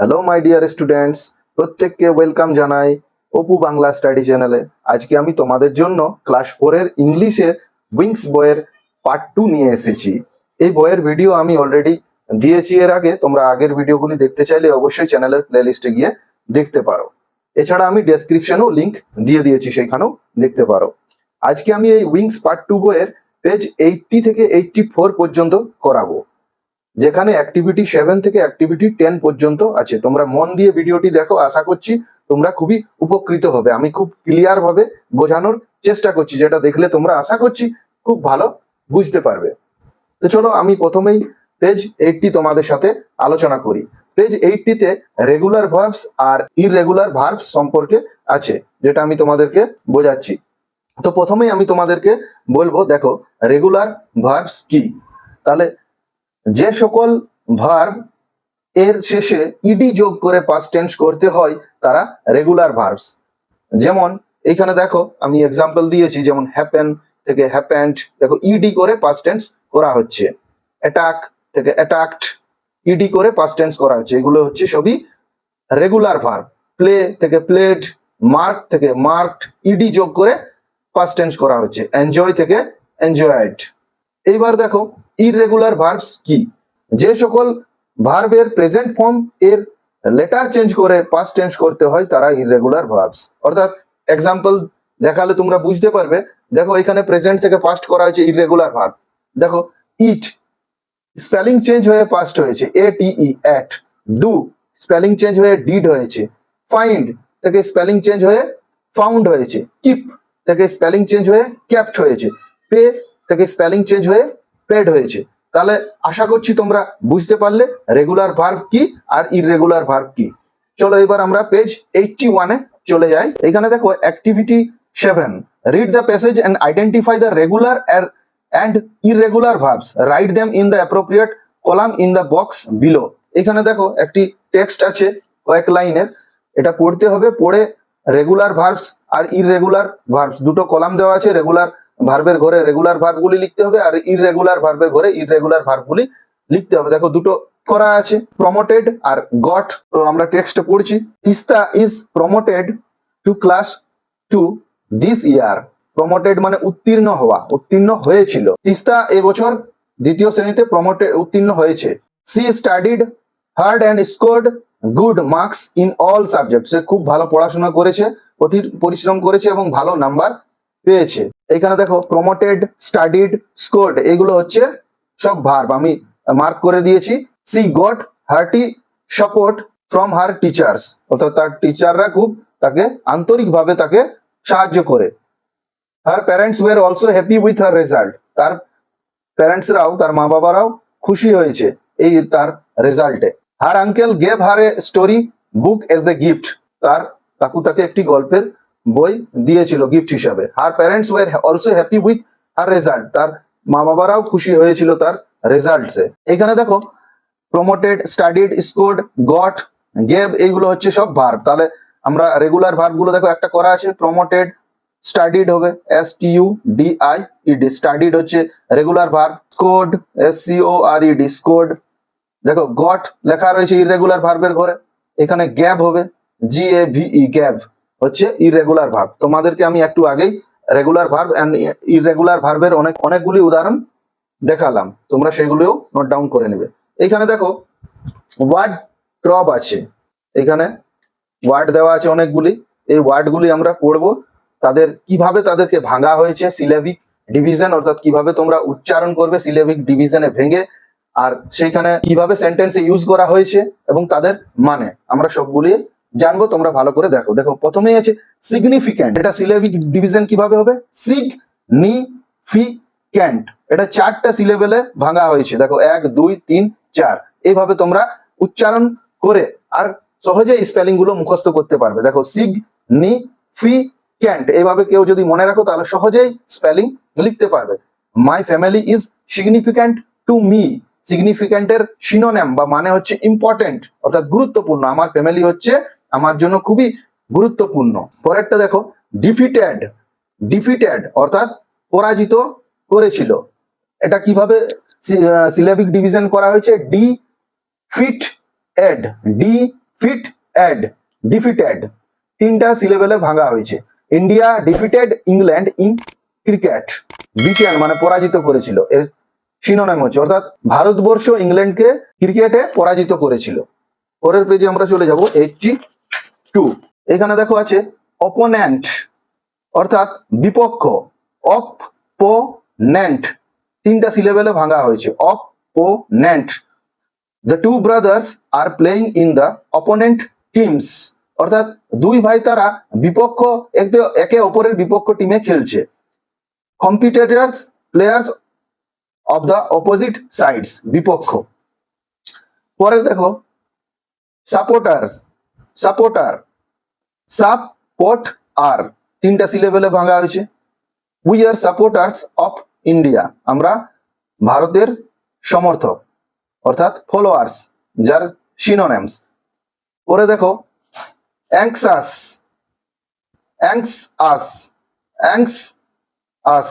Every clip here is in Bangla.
হ্যালো মাই ডিয়ার স্টুডেন্টস, প্রত্যেককে ওয়েলকাম জানাই অপু বাংলা স্টাডি চ্যানেলে। আজকে আমি তোমাদের জন্য ক্লাস 4 এর ইংলিশের উইংস বইয়ের পার্ট 2 নিয়ে এসেছি। এই বইয়ের ভিডিও আমি অলরেডি দিয়েছি এর আগে, তোমরা আগের ভিডিওগুলি দেখতে চাইলে অবশ্যই চ্যানেলের প্লেলিস্টে গিয়ে দেখতে পারো। এছাড়া আমি ডেসক্রিপশনেও লিংক দিয়ে দিয়েছি, সেখানেও দেখতে পারো। আজকে আমি এই উইংস পার্ট 2 বইয়ের পেজ 80 থেকে 84 পর্যন্ত করাবো, যেখানে অ্যাক্টিভিটি 7 থেকে অ্যাক্টিভিটি 10 পর্যন্ত আছে। তোমরা মন দিয়ে ভিডিওটি দেখো, আশা করছি তোমরা খুবই উপকৃত হবে। আমি খুব ক্লিয়ার ভাবে বোঝানোর চেষ্টা করছি, যেটা দেখলে তোমরা আশা করছি খুব ভালো বুঝতে পারবে। তো চলো আমি প্রথমেই পেজ 80 তোমাদের সাথে আলোচনা করি। পেজ 80 তে regular verbs are irregular verbs সম্পর্কে আছে, যেটা আমি তোমাদেরকে বোঝাচ্ছি। তো প্রথমেই আমি তোমাদেরকে বলবো, দেখো রেগুলার ভার্বস কি। তাহলে যে সকল ভার্ব এর শেষে ইডি যোগ করে পাস্ট টেন্স করতে হয় তারা রেগুলার ভার্বস। যেমন এখানে দেখো আমি এক্সাম্পল দিয়েছি, যেমন হ্যাপেন থেকে হ্যাপেন্ড, দেখো ইডি করে পাস্ট টেন্স করা হচ্ছে। অ্যাটাক থেকে অ্যাটাকড, ইডি করে পাস্ট টেন্স করা হচ্ছে। এগুলো হচ্ছে সবই রেগুলার ভার্ব। প্লে থেকে প্লেড, মার্ক থেকে মার্কড, ইডি যোগ করে পাস্ট টেন্স করা হচ্ছে। এনজয় থেকে এনজয়েড। এইবার দেখো ইররেগুলার ভার্বস কি। যে সকল ভার্বের প্রেজেন্ট ফর্ম এর লেটার চেঞ্জ করে পাস্ট টেন্স করতে হয় তারা ইররেগুলার ভার্বস। অর্থাৎ এক্সাম্পল দেখালে তোমরা বুঝতে পারবে। দেখো এখানে প্রেজেন্ট থেকে পাস্ট করা হয়েছে ইররেগুলার ভার্ব। দেখো ইট স্পেলিং চেঞ্জ হয়ে পাস্ট হয়েছে, ATE at. Do spelling change হয়ে ডিড হয়েছে। ফাইন্ড থেকে স্পেলিং চেঞ্জ হয়ে ফাউন্ড হয়েছে। কিপ থেকে স্পেলিং চেঞ্জ হয়ে কেপ্ট হয়েছে। পে থেকে স্পেলিং চেঞ্জ হয়ে পেড হয়েছে। তাহলে আশা করছি তোমরা বুঝতে পারলে রেগুলার ভার্ব কি আর ইররেগুলার ভার্ব কি। চলো এবার আমরা পেজ 81 এ চলে যাই। এখানে দেখো activity 7, read the passage and identify the regular and irregular verbs, write them in the appropriate column in the box below। এখানে দেখো একটি টেক্সট আছে কয়েক লাইনের, এটা পড়তে হবে। পড়ে regular verbs are irregular verbs দুটো কলাম দেওয়া আছে। রেগুলার ভার্বের ঘরে রেগুলার ভার্বগুলি লিখতে হবে, আর ইররেগুলার ভার্বের ঘরে ইররেগুলার ভার্বগুলি লিখতে হবে। দেখো দুটো করা আছে, প্রমোটেড আর গট। তো আমরা টেক্সটে পড়ছি। Teesta is promoted two class 2 this year. Promoted মানে উত্তীর্ণ হওয়া, উত্তীর্ণ হয়েছিল। তিস্তা এবছর দ্বিতীয় শ্রেণীতে উত্তীর্ণ হয়েছে। She studied hard and scored good marks in all subject. সে খুব ভালো পড়াশোনা করেছে, কঠিন পরিশ্রম করেছে এবং ভালো নাম্বার পেয়েছে। এখানে দেখো প্রমোটেড, স্টাডিড, স্কোর্ড এগুলো হচ্ছে সব ভার্ব, আমি মার্ক করে দিয়েছি। C goat hearty support from her teachers, অর্থাৎ তার টিচাররা খুব তাকে আন্তরিকভাবে তাকে সাহায্য করে। হার parents were also happy with her result. তার প্যারেন্টসরাও, তার মা বাবারাও খুশি হয়েছে এই তার রেজাল্টে। Her uncle gave her a story book as a gift. তার কাকু তাকে একটি গল্পের বই দিয়েছিল গিফট হিসাবে। Her parents were also happy with her result. তার মা বাবারাও খুশি হয়েছিল তার রেজাল্টসে। এখানে দেখো promoted, studied, scored, got, gave এইগুলো হচ্ছে সব ভার্ব। তাহলে আমরা রেগুলার ভার্ব গুলো দেখো একটা করা আছে, প্রমোটেড, স্টাডিড হবে STUDIED, স্টাডিড হচ্ছে regular verb. Scored SCORED, scored. দেখো গট লেখা রয়েছে ইররেগুলার ভার্বের ঘরে, এখানে গ্যাব হবে GAVE, গ্যাব হচ্ছে ইররেগুলার ভার্ব। তোমাদেরকে আমি একটু আগেই রেগুলার ভার্ব এন্ড ইররেগুলার ভার্বের অনেকগুলি উদাহরণ দেখালাম, তোমরা সেগুলিও নোট ডাউন করে নেবে। এখানে দেখো ওয়ার্ড ট্রব আছে, এখানে ওয়ার্ড দেওয়া আছে অনেকগুলি। এই ওয়ার্ডগুলি আমরা পড়বো, তাদের কিভাবে তাদেরকে ভাঙা হয়েছে, সিলেবিক ডিভিশন, অর্থাৎ কিভাবে তোমরা উচ্চারণ করবে সিলেবিক ডিভিশনে ভেঙে, আর সেইখানে কিভাবে সেন্টেন্সে ইউজ করা হয়েছে এবং তাদের মানে আমরা সবগুলি জানবো। তোমরা ভালো করে দেখো। দেখো প্রথমেই আছে সিগনিফিক্যান্ট। এটা সিলেবিক ডিভিশন কিভাবে হবে, সিগনিফিক্যান্ট। এটা 4টা সিলেবেলে ভাঙা হয়েছে। দেখো 1 2 3 4, এইভাবে তোমরা উচ্চারণ করে আর সহজে স্পেলিং গুলো মুখস্থ করতে পারবে। দেখো সিগনিফিক্যান্ট, এইভাবে কেউ যদি মনে রাখো তাহলে সহজেই স্পেলিং লিখতে পারবে। My family is significant to me. সিগনিফিক্যান্টের সিনোনিম বা মানে হচ্ছে ইম্পর্টেন্ট, অর্থাৎ গুরুত্বপূর্ণ। আমার ফ্যামিলি হচ্ছে আমার জন্য খুবই গুরুত্বপূর্ণ। পরেরটা দেখো ডিফিটেড। ডিফিটেড অর্থাৎ পরাজিত করেছিল। এটা কিভাবে সিলেবিক ডিভিশন করা হয়েছে, ডিফিটেড, ফিট অ্যাড, ডিফিটেড, তিনটা সিলেবেলে ভাঙা হয়েছে। India defeated England in cricket, beaten মানে পরাজিত করেছিল, এর সিনোনিম হচ্ছে, অর্থাৎ ভারতবর্ষ ইংল্যান্ডকে ক্রিকেটে পরাজিত করেছিল। পরের পেজে আমরা চলে যাব 82। এখানে দেখো আছে অপোনেন্ট, অর্থাৎ বিপক্ষ, অপোনেন্ট, তিনটা সিলেবেলে ভাঙা হয়েছে, opponent. The two brothers are playing in the opponent teams, অর্থাৎ দুই ভাই তারা বিপক্ষ একে অপরের বিপক্ষ টিমে খেলছে। Competitors players of the opposite sides, বিপক্ষ। পরে দেখো সাপোর্টার্স, সাপোর্টার, সাপোর্ট আর, তিনটা সিলেবেলে ভাঙা হয়েছে। We are supporters of India, আমরা ভারতের সমর্থক, অর্থাৎ ফলোয়ার্স, যার সিনোনিমস। পরে দেখো অ্যাংসাস, অ্যাংসাস, অ্যাংসাস,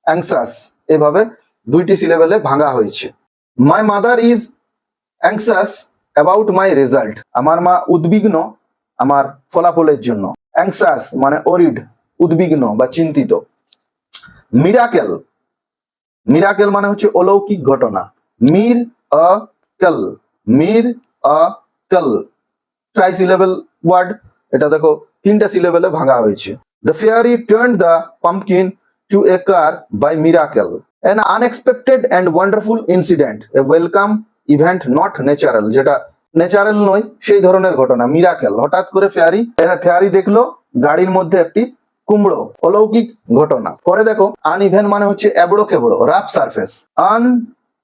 অ্যাংসাস, এভাবে দুইটি সিলেবেলে ভাঙা হয়েছে। My mother is anxious about my result, আমার মা উদ্বিগ্ন আমার ফলাফলের জন্য। অ্যাংসাস মানে ওরিড, উদ্বিগ্ন বা চিন্তিত। মিরাকেল, মিরাকেল মানে হচ্ছে অলৌকিক ঘটনা। Miracle, miracle, tri syllable word, এটা দেখো তিনটা সিলেবেলে ভাঙা হয়েছে। The fairy turned the pumpkin to a car by miracle, an unexpected and wonderful incident, a welcome event not natural, যেটা ন্যাচারাল নয় সেই ধরনের ঘটনা। মিরাকেল, হঠাৎ করে ফেয়ারি দেখলো গাড়ির মধ্যে একটি কুমড়ো, অলৌকিক ঘটনা। পরে দেখো আনইভেন মানে হচ্ছে এবড়ো খেবড়ো, রাফ সারফেস। আন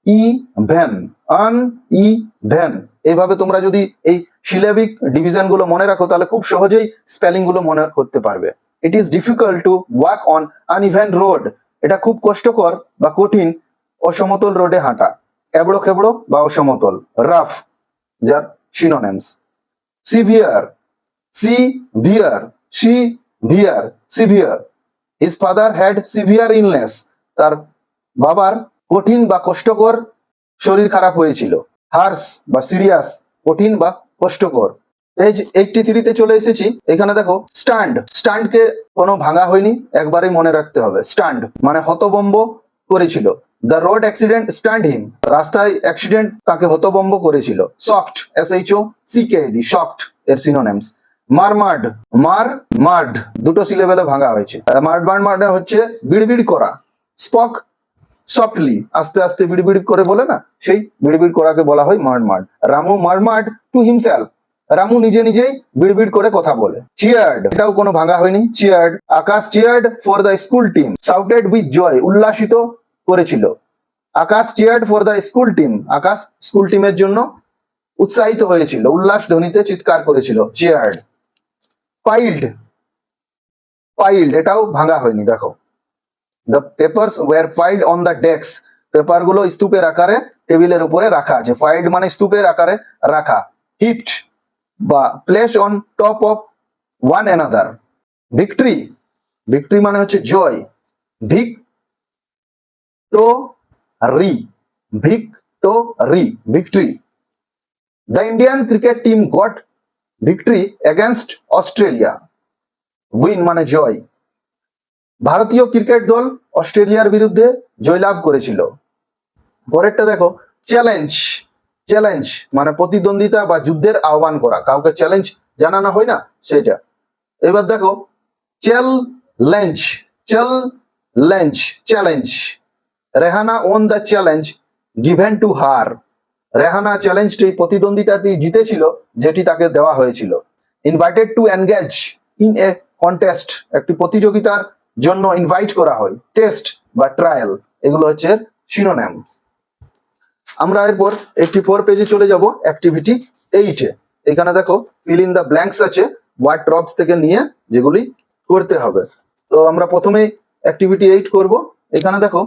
ই ভ্যান, আন ই ভ্যান, এইভাবে তোমরা যদি এই সিলেবিক ডিভিশন গুলো মনে রাখো তাহলে খুব সহজেই স্পেলিং গুলো মনে করতে পারবে। It is difficult to walk on uneven road, এটা খুব কষ্টকর বা কঠিন অসমতল রোডে হাঁটা। এবড়ো খেবড়ো বা অসমতল, রাফ, যার synonyms. Severe, severe, severe, severe. His father had severe illness, তার বাবার কঠিন বা কষ্টকর শরীর খারাপ হয়েছিল। হার্স বা সিরিয়াস, কঠিন বা কষ্টকর। পেজ 83 তে চলে এসেছি। এখানে দেখো স্ট্যান্ড, স্ট্যান্ডকে কোনো ভাঙা হয়নি, একবারই মনে রাখতে হবে। স্ট্যান্ড মানে হতবম্ব করেছিল। দ্য রোড অ্যাক্সিডেন্ট স্ট্যান্ড হিম, রাস্তায় অ্যাক্সিডেন্ট তাকে হতবম্ব করেছিল। সফট, SHOCKED, সফট এর সিনোনিমস। মারমাড, মারমাড, দুটো সিলেবেলে ভাঙা হয়েছে। মারমাড মানে হচ্ছে বিড়বিড় করা। স্পক সফটলি, আস্তে আস্তে বিড়বিড় করে বলে না, সেই বিড়বিড় করাকে বলা হয় মারমাড। রামু মারমাড টু হিমসেলফ, রামু নিজে নিজেই বিড়বিড় করে কথা বলে। চিয়ার্ড, এটাও কোনো ভাঙা হয়নি। Cheered, Akash cheered for the school team, shouted with joy, উল্লাসিত করেছিল। Akash cheered for the school team, Akash school টিমের জন্য উৎসাহিত হয়েছিল, উল্লাস ধ্বনিতে চিৎকার করেছিল। চিয়ার্ড। পাইল্ড, পাইল্ড, এটাও ভাঙা হয়নি। দেখো the papers were piled on the desk, paper গুলো স্তূপের আকারে টেবিলের উপরে রাখা আছে। পাইল্ড মানে স্তূপের আকারে রাখা। হিপড বা place on top of one another. Victory, victory মানে হচ্ছে জয়। Victory, victory, victory. The Indian cricket team got victory against Australia, win মানে জয়। ভারতীয় ক্রিকেট দল অস্ট্রেলিয়ার বিরুদ্ধে জয়লাভ করেছিল। পরেরটা দেখো চ্যালেঞ্জ, চ্যালেঞ্জ মানে প্রতিদ্বন্দ্বিতা বা যুদ্ধের আহ্বান করা, কাউকে চ্যালেঞ্জ জানানো হয় না সেটা। এবার দেখো challenge, challenge, challenge. Rehana won the challenge given to her, Rehana চ্যালেঞ্জটি, প্রতিদ্বন্দ্বিতাটি জিতেছিল যেটি তাকে দেওয়া হয়েছিল। Invited to engage in a contest, একটি প্রতিযোগিতার জন্য ইনভাইট করা হয়। টেস্ট বা ট্রায়াল, এগুলো হচ্ছে সিনোনিমস। আমরা এরপর 84 পেজে চলে যাব অ্যাক্টিভিটি 8 এ। এখানে দেখো ফিল ইন দ্য ব্ল্যাঙ্কস আছে, ওয়ার্ড ট্রপস থেকে নিয়ে যেগুলি করতে হবে। তো আমরা প্রথমে অ্যাক্টিভিটি 8 করব। এখানে দেখো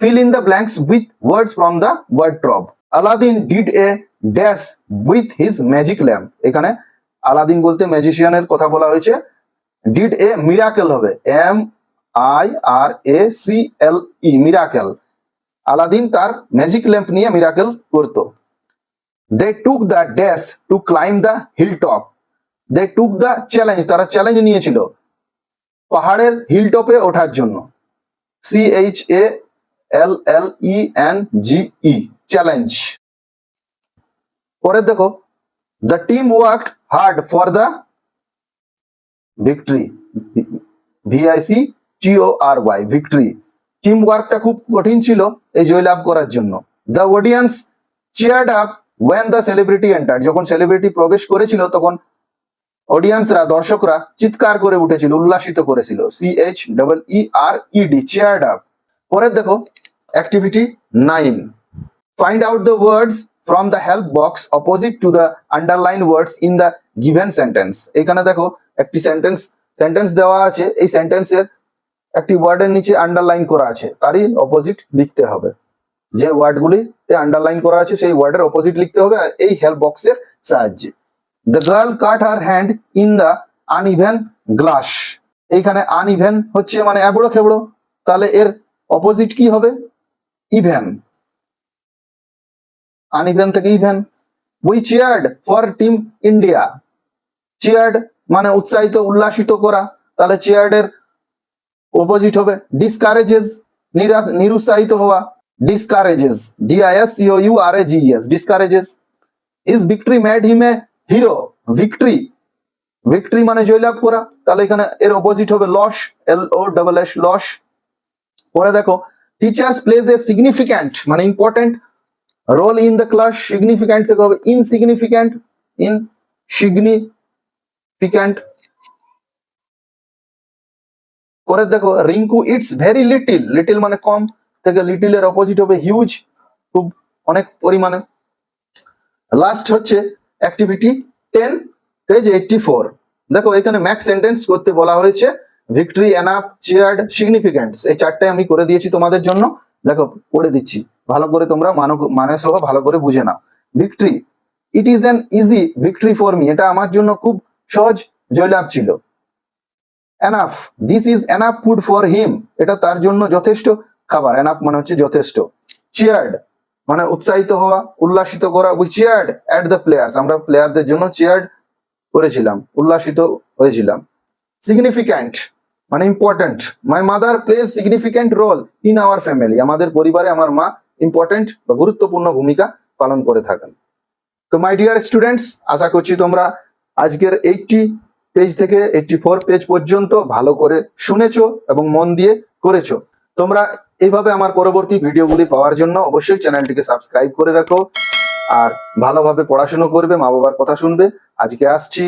fill in the blanks with words from the word trap. Aladdin did a dash with his magic lamp. এখানে আলাদিন বলতে ম্যাজিশিয়ানের কথা বলা হয়েছে। ডিড এ মিরাকেল হবে, MIRACLE, মিরাকেল। আলাদিন তার ম্যাজিক ল্যাম্প নিয়ে মিরাকেল করতো। They took the dash to climb the hilltop. They took the challenge. তারা চ্যালেঞ্জ নিয়েছিল পাহাড়ের হিলটপে ওঠার জন্য। CHALLENGE challenge. পরে দেখো the team worked hard for the victory. VICTORY victory. Team ওয়ার্কটা খুব কঠিন ছিল এই জয়লাভ করার জন্য। The audience cheered up when the celebrity entered. যখন সেলিব্রিটি প্রবেশ করেছিল তখন অডিয়েন্সরা দর্শকরা চিৎকার করে উঠেছিল, উল্লাসিত করেছিল। CHEERED cheered up. পরে দেখো activity 9, find out the words from the help box opposite to the underlined words in the given sentence. এখানে দেখো একটি সেন্টেন্স দেওয়া আছে, এই সেন্টেন্সের একটি ওয়ার্ডের নিচে আন্ডারলাইন করা আছে, তারই অপোজিট লিখতে হবে। যে ওয়ার্ডগুলিতে আন্ডারলাইন করা আছে সেই ওয়ার্ডের অপোজিট লিখতে হবে এই হেল্প বক্সের সাহায্যে। The girl cut her hand in the uneven glass. এইখানে আনইভেন হচ্ছে মানে এবড়ো খেবড়ো, তাহলে এর অপোজিট কি হবে? ইভেন। আনইভেন থেকে even. We cheered for Team India. cheered মানে উৎসাহিত, উল্লাসিত করা, তাহলে cheered এর অপোজিট হবে ডিসকারেজেস, নিরুৎসাহিত হওয়া। ডিসকারেজেস, DISCOURAGES ডিসকারেজেস। His victory made him a hero. Victory মানে জয়লাভ করা, তাহলে এখানে এর অপোজিট হবে লস, LOSS লস। পরে দেখো টিচার্স প্লেজ এ সিগনিফিক্যান্ট মানে important role in the class. Significant থেকে হবে ইনসিগনিফিক্যান্ট। পরে দেখো রিঙ্কু ইটস ভেরি লিটিল মানে কম, থেকে লিটিল এর অপোজিট হবে হিউজ, খুব অনেক পরিমাণে। লাস্ট হচ্ছে অ্যাক্টিভিটি 10 পেজ 84। দেখো এখানে ম্যাক্স সেন্টেন্স করতে বলা হয়েছে। ভিক্টরি, এনাফ, চেয়ার্ড, সিগনিফিক্যান্ট, এই চারটে আমি করে দিয়েছি তোমাদের জন্য। দেখো পড়ে দিচ্ছি ভালো করে, তোমরা মানে সহ ভালো করে বুঝে নাও। Victory, it is an easy victory for me, এটা আমার জন্য খুব সহজ জয়লাভ ছিল। Enough, this is enough food for him, এটা তার জন্য যথেষ্ট খাবার। এনাফ মানে হচ্ছে যথেষ্ট। চেয়ার্ড মানে উৎসাহিত হওয়া, উল্লাসিত করা। We cheered at the players, আমরা প্লেয়ারদের জন্য চেয়ার্ড করেছিলাম, উল্লাসিত হয়েছিলাম। সিগনিফিক্যান্ট মানে important. My mother plays significant role in our family, আমাদের পরিবারে আমার মা ইম্পর্টেন্ট বা গুরুত্বপূর্ণ ভূমিকা পালন করে থাকেন। তো মাই ডিয়ার স্টুডেন্টস, আশা করছি তোমরা আজকের 80 পেজ থেকে 84 পেজ পর্যন্ত ভালো করে শুনেছো এবং মন দিয়ে করেছো। তোমরা এইভাবে আমার পরবর্তী ভিডিওগুলি পাওয়ার জন্য অবশ্যই চ্যানেলটিকে সাবস্ক্রাইব করে রাখো আর ভালোভাবে পড়াশোনা করবে, মা বাবার কথা শুনবে। আজকে আসছি।